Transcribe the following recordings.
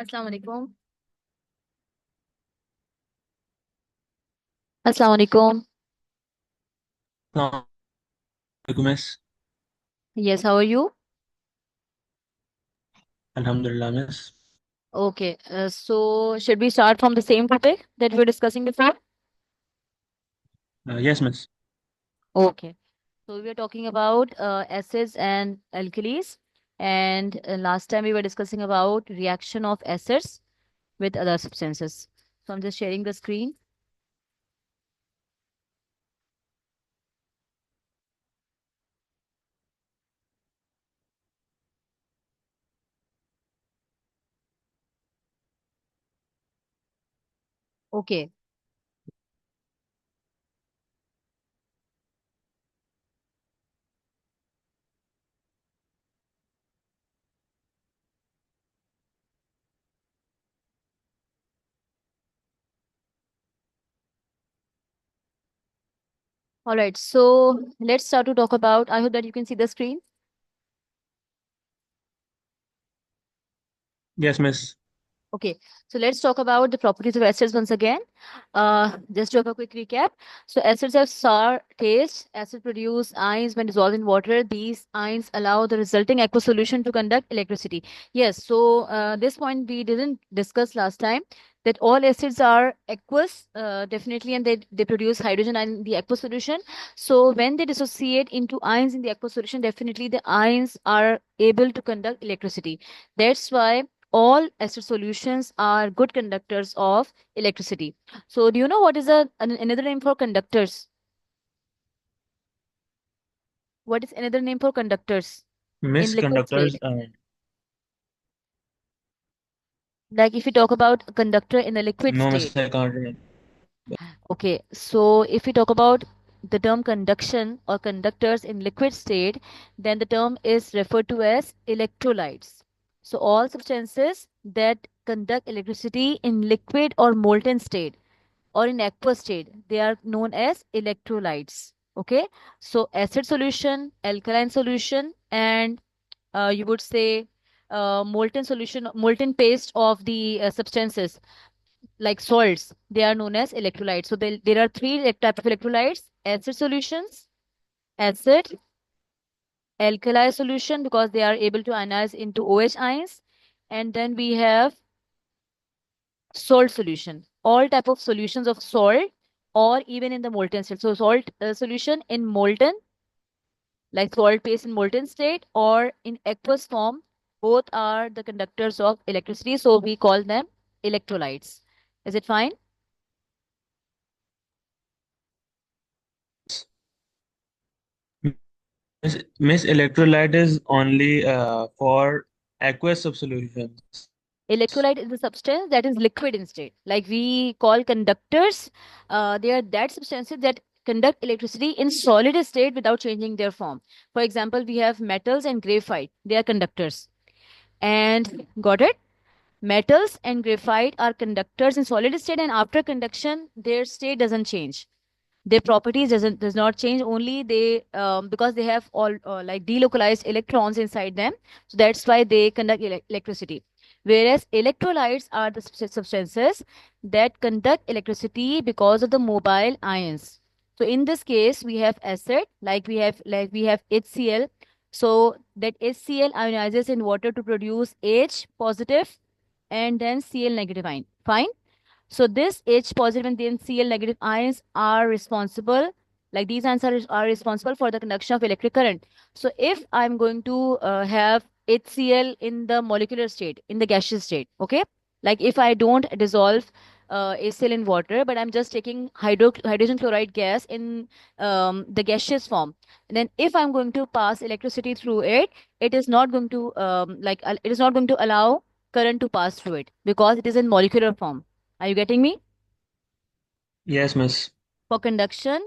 अस्सलाम वालेकुम। अस्सलाम वालेकुम। Miss. Yes, how are you? अल्हम्दुलिल्लाह miss. Okay, so should we start from the same topic that we were discussing before? Yes miss. Okay, so we were talking about acids and alkalis, and last time we were discussing about reaction of acids with other substances. So I'm just sharing the screen. Okay. All right, so let's start to talk about. I hope that you can see the screen. Yes miss. Okay, so let's talk about the properties of acids once again. Just to have a quick recap. So acids have sour taste. Acid produce ions when dissolved in water. These ions allow the resulting aqueous solution to conduct electricity. Yes, so this point we didn't discuss last time that all acids are aqueous, definitely, and they produce hydrogen ion in the aqueous solution. So when they dissociate into ions in the aqueous solution, definitely the ions are able to conduct electricity. That's why all acid solutions are good conductors of electricity. So, do you know what is another name for conductors? What is another name for conductors in miss liquid conductors. state? Like if you talk about a conductor in a liquid नो मिस state. I can't. Okay, so if we talk about the term conduction or conductors in liquid state, then the term is referred to as electrolytes. So all substances that conduct electricity in liquid or molten state or in aqueous state, they are known as electrolytes. Okay, so acid solution, alkaline solution, and you would say molten solution, molten paste of the substances like salts, they are known as electrolytes. So there are three type of electrolytes: acid solutions, acid, alkali solution because they are able to ionize into OH ions, and then we have salt solution, all type of solutions of salt or even in the molten state. So salt solution in molten, like salt paste in molten state or in aqueous form, both are the conductors of electricity. So we call them electrolytes. Is it fine? Miss miss electrolyte is only for aqueous solutions. Electrolyte is a substance that is liquid in state. Like we call conductors, they are that substances that conduct electricity in solid state without changing their form. For example, we have metals and graphite. They are conductors. And got it? Metals and graphite are conductors in solid state, and after conduction, their state doesn't change. Their properties does not change. Only they because they have all like delocalized electrons inside them, so that's why they conduct electricity. Whereas electrolytes are the substances that conduct electricity because of the mobile ions. So in this case, we have acid, like we have HCl. So that HCl ionizes in water to produce H positive and then Cl negative ion. Fine. So this H positive and then Cl negative ions are responsible, like these ions are responsible for the conduction of electric current. So if I'm going to have HCl in the molecular state, in the gaseous state, okay, like if I don't dissolve HCl in water, but I'm just taking hydrogen chloride gas in the gaseous form, and then if I'm going to pass electricity through it, it is not going to it is not going to allow current to pass through it because it is in molecular form. Are you getting me? Yes miss. For conduction,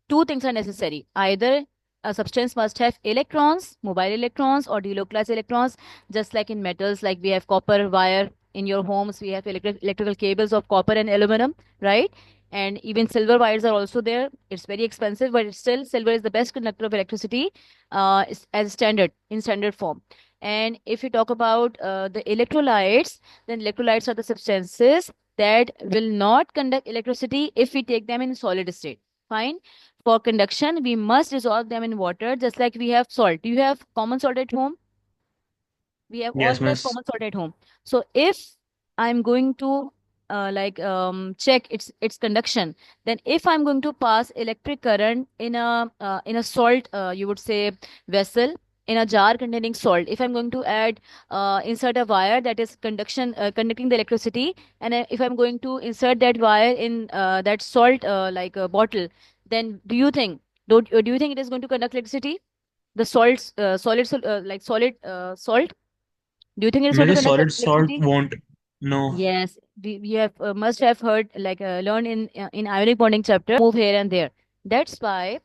two things are necessary. Either a substance must have electrons, mobile electrons, or delocalized electrons, just like in metals, like we have copper wire in your homes, we have electrical cables of copper and aluminum, right? And even silver wires are also there. It's very expensive, but it's still silver is the best conductor of electricity as standard in standard form. And if you talk about the electrolytes, then electrolytes are the substances that will not conduct electricity if we take them in solid state. Fine. For conduction, we must dissolve them in water, just like we have salt. Do you have common salt at home? We have all Yes, have miss. common salt at home. So if I'm going to check its conduction, then if I'm going to pass electric current in a salt, you would say, vessel, in a jar containing salt, if I'm going to add insert a wire that is conducting the electricity, and if I'm going to insert that wire in that salt like a bottle, then do you think it is going to conduct electricity? The salts like solid salt, do you think it's going to Maybe conduct solid salt electricity? won't. No. Yes, we have must have heard like learned in ionic bonding chapter move here and there. That's why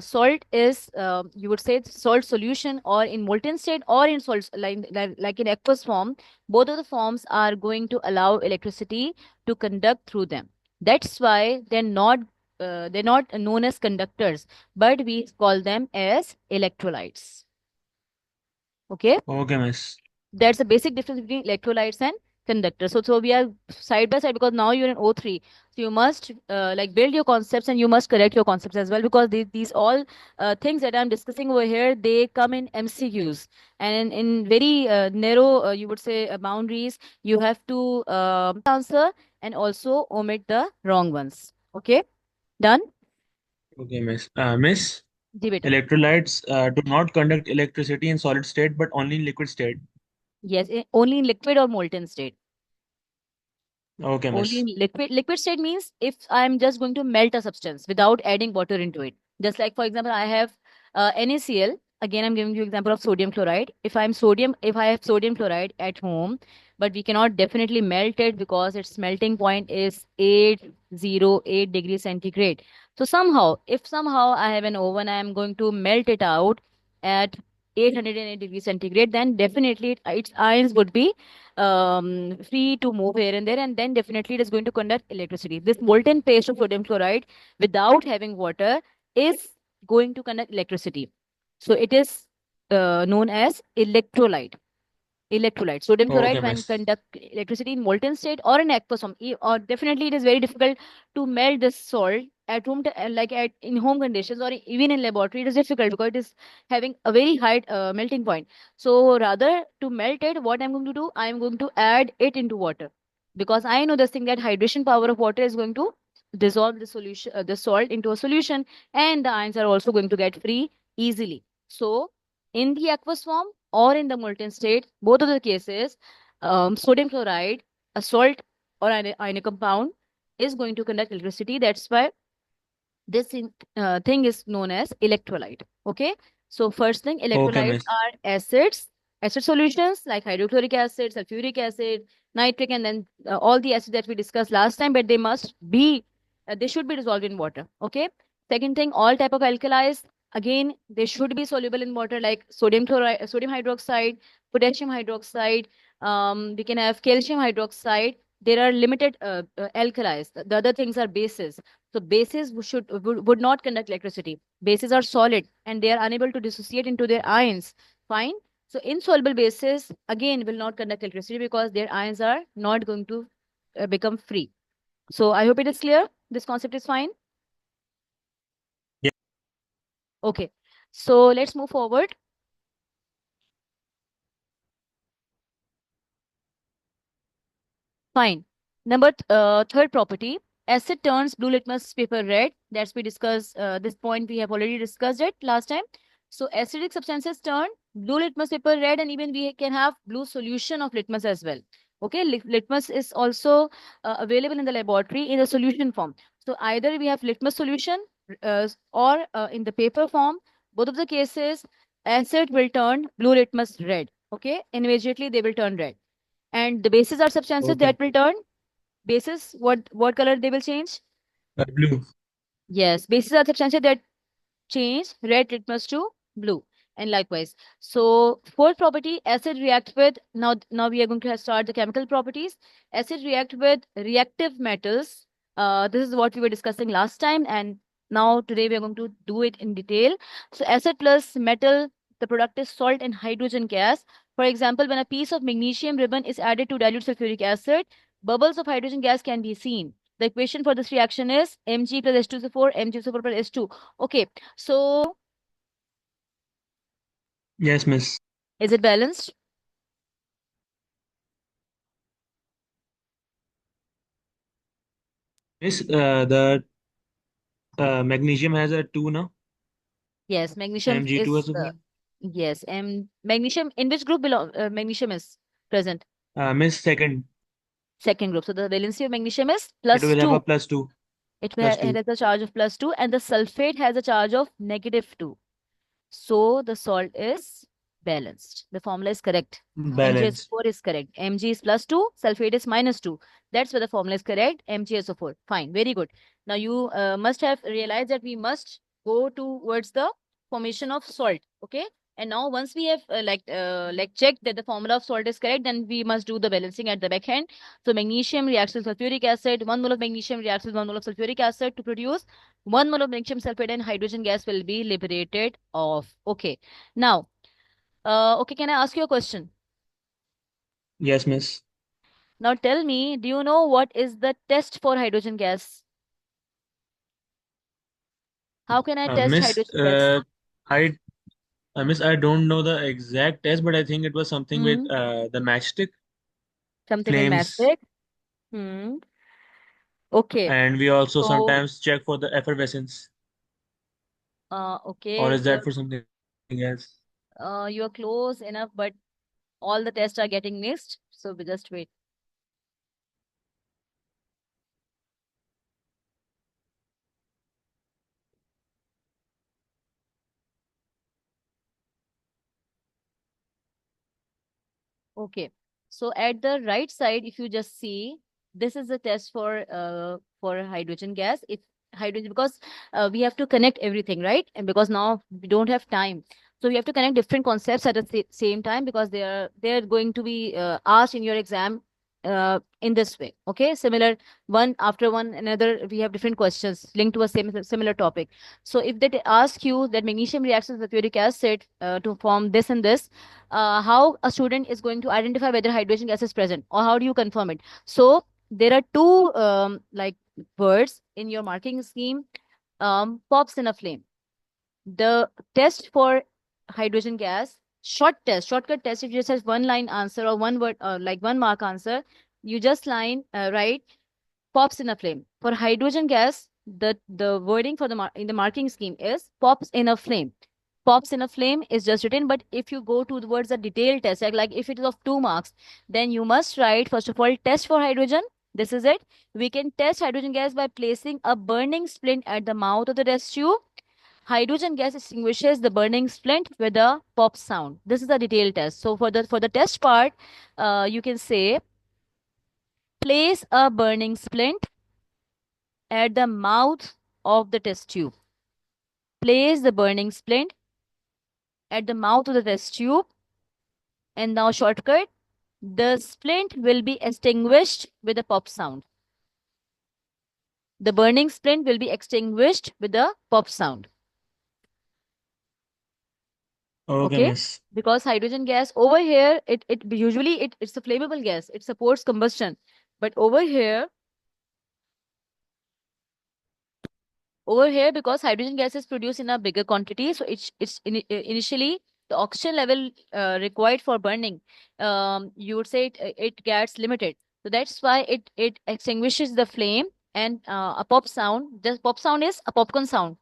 salt is you would say salt solution or in molten state or in salt like in aqueous form. Both of the forms are going to allow electricity to conduct through them. That's why they're not known as conductors, but we call them as electrolytes. Okay. Okay, miss. That's the basic difference between electrolytes and conductors. So we are side by side because now you're in O3. So you must like build your concepts and you must correct your concepts as well, because these all things that I'm discussing over here, they come in MCQs, and in very narrow, you would say, boundaries. You have to answer and also omit the wrong ones. Okay, done? Okay, miss. Miss, Ji beta. electrolytes do not conduct electricity in solid state, but only in liquid state. Yes, only in liquid or molten state. Okay, Only miss. in liquid. Liquid state means if I'm just going to melt a substance without adding water into it. Just like, for example, I have NaCl. Again, I'm giving you example of sodium chloride. If I have sodium chloride at home, but we cannot definitely melt it because its melting point is 808 degrees centigrade. So somehow, if somehow I have an oven, I am going to melt it out at 808 degrees centigrade, then definitely its ions would be free to move here and there, and then definitely it is going to conduct electricity. This molten paste of sodium chloride without having water is going to conduct electricity. So it is known as electrolyte. Electrolyte. Sodium chloride Okay, when miss. conduct electricity in molten state or in aqueous form. Or definitely it is very difficult to melt this salt at room like at in home conditions or even in laboratory. It is difficult because it is having a very high melting point. So rather to melt it, what I'm going to do, I am going to add it into water, because I know this thing that hydration power of water is going to dissolve the solution, the salt into a solution, and the ions are also going to get free easily. So in the aqueous form or in the molten state, both of the cases, sodium chloride, a salt or an ionic compound, is going to conduct electricity. That's why thing is known as electrolyte. Okay. So first thing, Okay, electrolytes miss. are acids, acid solutions like hydrochloric acid, sulfuric acid, nitric, and then all the acids that we discussed last time, but they should be dissolved in water. Okay. Second thing, all type of alkalis, again, they should be soluble in water, like sodium chloride, sodium hydroxide, potassium hydroxide. We can have calcium hydroxide. There are limited alkalis. The other things are bases. So bases would not conduct electricity. Bases are solid and they are unable to dissociate into their ions. Fine. So insoluble bases again will not conduct electricity because their ions are not going to become free. So I hope it is clear. This concept is fine. Yeah. Okay. So let's move forward. Fine. Third property, acid turns blue litmus paper red. That's we discussed this point. We have already discussed it last time. So acidic substances turn blue litmus paper red, and even we can have blue solution of litmus as well. Okay, litmus is also available in the laboratory in the solution form. So either we have litmus solution or in the paper form. Both of the cases, acid will turn blue litmus red. Okay, immediately they will turn red. And the bases are substances Okay. that will turn bases. What color they will change? Blue. Yes, bases are substances that change red litmus to blue, and likewise. So fourth property, acid react with now we are going to start the chemical properties. Acid react with reactive metals This is what we were discussing last time, and now today we are going to do it in detail. So acid plus metal, the product is salt and hydrogen gas. For example, when a piece of magnesium ribbon is added to dilute sulfuric acid, bubbles of hydrogen gas can be seen. The equation for this reaction is Mg plus H2SO4, Mg4 plus H2. Okay, so Yes, miss. is it balanced? Miss, the magnesium has a 2 now. Yes, magnesium Mg2 is as well. yes, and magnesium in which group magnesium is present? Miss, second, Second group. So the valency of magnesium is it plus will have a 2. plus 2. Plus It 2. has a charge of plus 2, and the sulfate has a charge of negative 2. So the salt is balanced. The formula is correct. Balanced. MgSO4 is correct. Mg is plus 2, sulfate is minus 2. That's where the formula is correct. MgSO4. Fine. Very good. Now you must have realized that we must go towards the formation of salt. Okay. And now once we have like checked that the formula of salt is correct, then we must do the balancing at the back end. So magnesium reacts with sulfuric acid. 1 mole of magnesium reacts with 1 mole of sulfuric acid to produce 1 mole of magnesium sulfate, and hydrogen gas will be liberated off. Okay. Now, okay, can I ask you a question? Yes, miss. Now tell me, do you know what is the test for hydrogen gas? How can I test Miss, hydrogen gas? I miss, I don't know the exact test, but I think it was something with Hmm. the matchstick Something with flames, mastic. Hmm. Okay. and we also So, sometimes check for the effervescence. Or okay, is that for something else? you are close enough, but all the tests are getting missed. So we just wait. Okay. So at the right side, if you just see, this is a test for hydrogen gas. If hydrogen, because we have to connect everything, right? And because now we don't have time, so we have to connect different concepts at the same time, because they are going to be asked in your exam in this way. Okay, similar one after one another. We have different questions linked to a similar topic. So if they ask you that magnesium reacts with sulfuric acid to form this and this, how a student is going to identify whether hydrogen gas is present, or how do you confirm it? So there are two like words in your marking scheme. Pops in a flame. The test for hydrogen gas, shortcut test, if you just have one line answer or one word, like one mark answer, you just write pops in a flame. For hydrogen gas, the wording for in the marking scheme is pops in a flame. Pops in a flame is just written, but if you go towards a detailed test, like if it is of 2 marks, then you must write first of all test for hydrogen. This is it. We can test hydrogen gas by placing a burning splint at the mouth of the test tube. Hydrogen gas extinguishes the burning splint with a pop sound. This is a detailed test. So for the test part, you can say place a burning splint at the mouth of the test tube. Place the burning splint at the mouth of the test tube. And now shortcut, the splint will be extinguished with a pop sound. The burning splint will be extinguished with a pop sound. Okay, Okay? miss. Because hydrogen gas over here, it usually it's a flammable gas. It supports combustion. But over here, because hydrogen gas is produced in a bigger quantity, so initially the oxygen level required for burning, you would say it gets limited. So that's why it extinguishes the flame, and a pop sound. Just pop sound is a popcorn sound,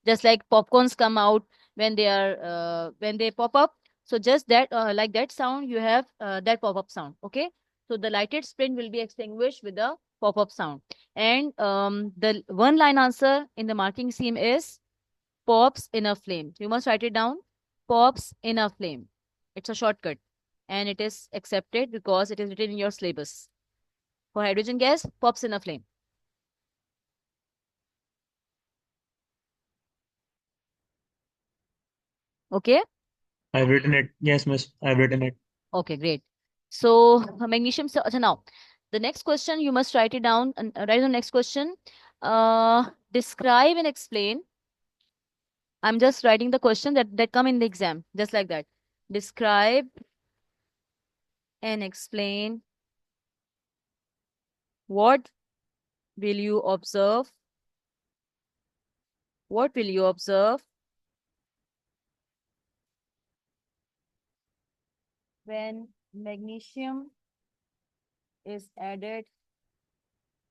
just like popcorns come out when they pop up. So just that like that sound, you have that pop up sound. Okay, so the lighted splint will be extinguished with a pop up sound. And the one line answer in the marking scheme is pops in a flame. You must write it down. Pops in a flame. It's a shortcut, and it is accepted because it is written in your syllabus. For hydrogen gas, pops in a flame. Okay. I've written it. Yes, miss. I've written it. Okay, great. So magnesium. So now The next question, you must write it down and write the next question. Describe and explain. I'm just writing the question that come in the exam, just like that. Describe and explain what will you observe? What will you observe when magnesium is added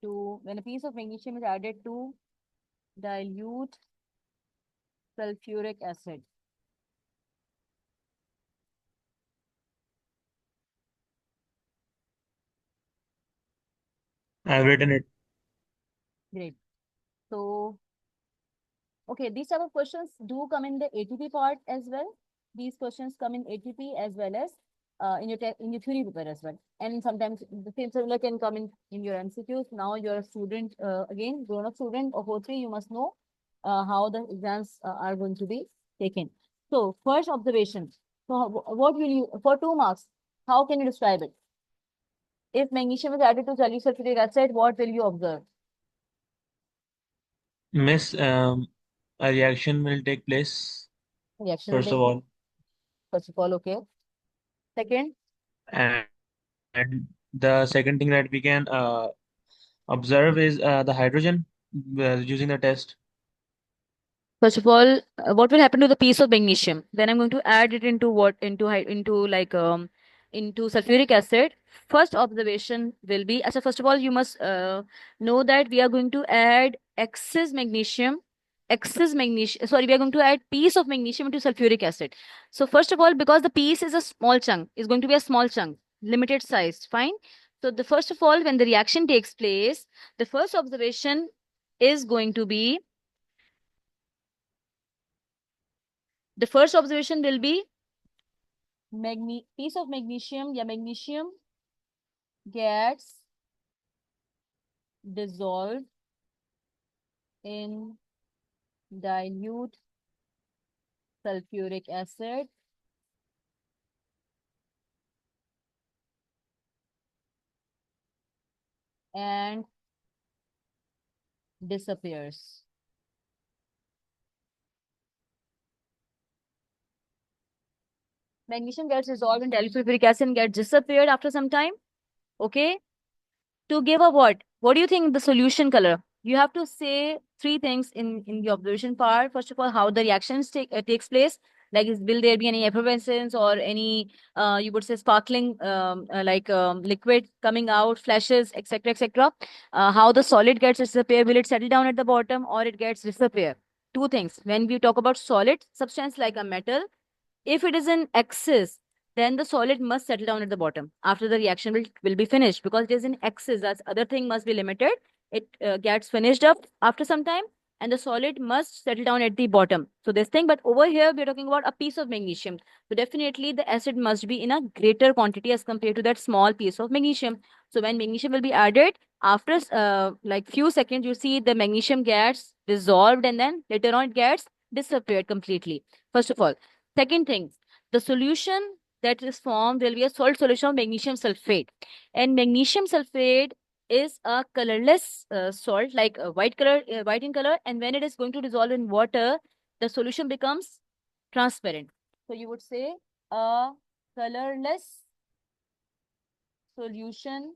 when a piece of magnesium is added to dilute sulfuric acid? I've written it. Great. So, okay, these type of questions do come in the ATP part as well. These questions come in ATP as well as in your theory paper as well. And sometimes the same similar can come in your MCQs. Now you're a student, again, grown up student of O3, you must know how the exams are going to be taken. So, first observation. So, what will you, for 2 marks, how can you describe it? If magnesium is added to sulfuric acid, what will you observe? Miss, a reaction will take place, Reaction will first of take place. all. First of all, okay. Second, And, and the second thing that we can observe is the hydrogen using the test. first of all, what will happen to the piece of magnesium? Then I'm going to add it into what into like into sulfuric acid. First observation will be, as a first of all, you must know that we are going to add excess magnesium. Excess magnesium. Sorry, we are going to add piece of magnesium into sulfuric acid. So first of all, because the piece is a small chunk, is going to be a small chunk, limited size. Fine. So the first of all, when the reaction takes place, the first observation is going to be the first observation will be piece of magnesium, yeah, magnesium gets dissolved in dilute sulfuric acid and disappears. Magnesium gets dissolved in dilute sulfuric acid and gets disappeared after some time. Okay. To give a what? What do you think the solution color? You have to say three things in the observation part. First of all, how the reactions takes place. Like, will there be any effervescence or any you would say sparkling liquid coming out, flashes, etc., etc. How the solid gets disappear? Will it settle down at the bottom or it gets disappear? Two things. When we talk about solid substance like a metal, if it is in excess, then the solid must settle down at the bottom after the reaction will be finished, because it is in excess. That other thing must be limited. It gets finished up after some time, and the solid must settle down at the bottom. So this thing, but over here we're talking about a piece of magnesium. So definitely the acid must be in a greater quantity as compared to that small piece of magnesium. So when magnesium will be added, after like few seconds, you see the magnesium gets dissolved and then later on it gets disappeared completely. First of all. Second thing, the solution that is formed will be a salt solution of magnesium sulfate. And magnesium sulfate is a colorless salt, like a white in color. And when it is going to dissolve in water, the solution becomes transparent. So you would say a colorless solution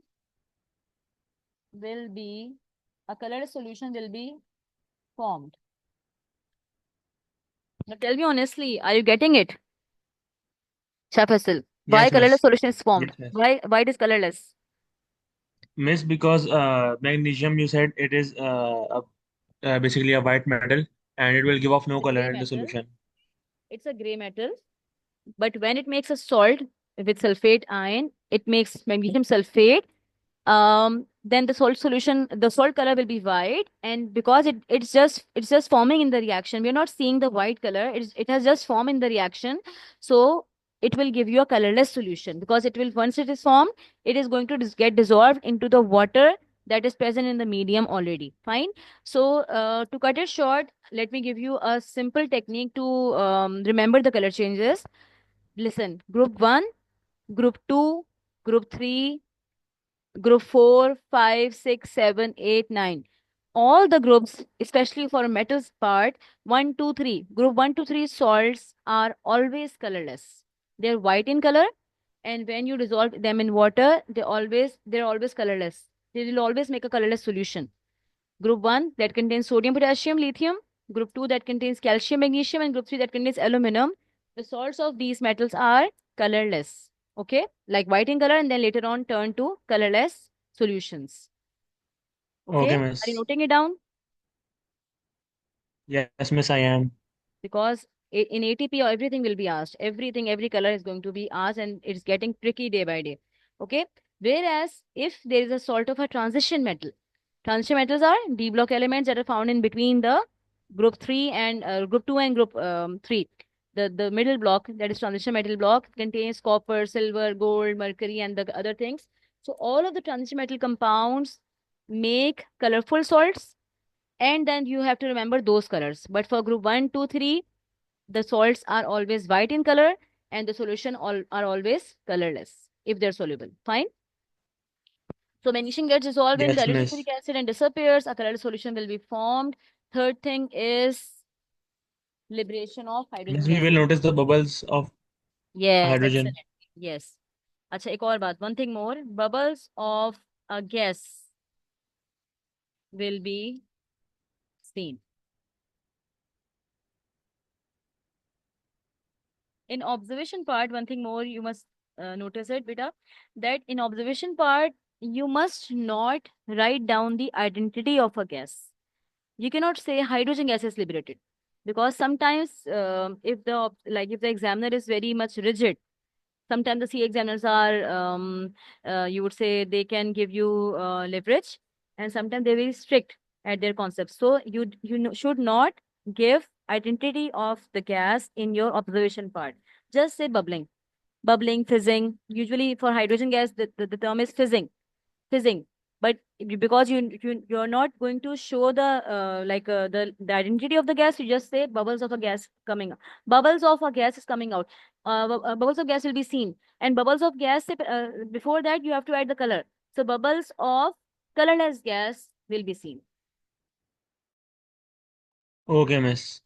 will be, a colorless solution will be formed. Now tell me honestly, are you getting it? Chef Hasil. Why Yes, colorless miss. solution is Yes, formed? miss. Why it is colorless? Miss, because magnesium, you said it is basically a white metal and it will give off no It's a gray color in the metal. solution. It's a gray metal. But when it makes a salt with sulfate ion, it makes magnesium sulfate. Then the salt color will be white, and because it's just forming in the reaction, we're not seeing the white color. It has just formed in the reaction, so it will give you a colorless solution, because it will, once it is formed, it is going to get dissolved into the water that is present in the medium already. Fine. So to cut it short, let me give you a simple technique to remember the color changes. Listen, group 1, group 2, group 3, Group 4, 5, 6, 7, 8, 9. All the groups, especially for metals part, 1, 2, 3. Group 1 to 3 salts are always colorless. They're white in color, and when you dissolve them in water, they're always colorless. They will always make a colorless solution. Group 1 that contains sodium, potassium, lithium. Group 2 that contains calcium, magnesium, and group 3 that contains aluminum. The salts of these metals are colorless. Okay, like white in color, and then later on turn to colorless solutions. Okay, Okay, are you miss. noting it down? Yes, miss, I am. Because in ATP everything will be asked. Everything, every color is going to be asked, and it's getting tricky day by day. Okay. Whereas if there is a salt of a transition metal, transition metals are d block elements that are found in between the group 3 and group 2 and group 3. The middle block, that is transition metal block, contains copper, silver, gold, mercury, and the other things. So all of the transition metal compounds make colorful salts, and then you have to remember those colors. But for group 1, 2, 3, the salts are always white in color, and the solution are always colorless if they're soluble. Fine. So magnesium gets dissolved in Yes, dilute miss. sulfuric acid and disappears. A colorless solution will be formed. Third thing is liberation of hydrogen Miss, we will gas. notice the bubbles of Yes, hydrogen. excellent. Yes. अच्छा एक और बात. One thing more. Bubbles of a gas will be seen. In observation part, one thing more you must notice it, beta, that in observation part, you must not write down the identity of a gas. You cannot say hydrogen gas is liberated, because sometimes if the examiner is very much rigid, sometimes the C examiners are you would say they can give you leverage, and sometimes they're very strict at their concepts. So should not give identity of the gas in your observation part. Just say bubbling, fizzing. Usually for hydrogen gas, the term is fizzing. But because you're not going to show the identity of the gas, you just say bubbles of a gas coming out. Bubbles of a gas is coming out. Bubbles of gas will be seen, and bubbles of gas, before that you have to add the color. So bubbles of colorless gas will be seen. Okay, miss.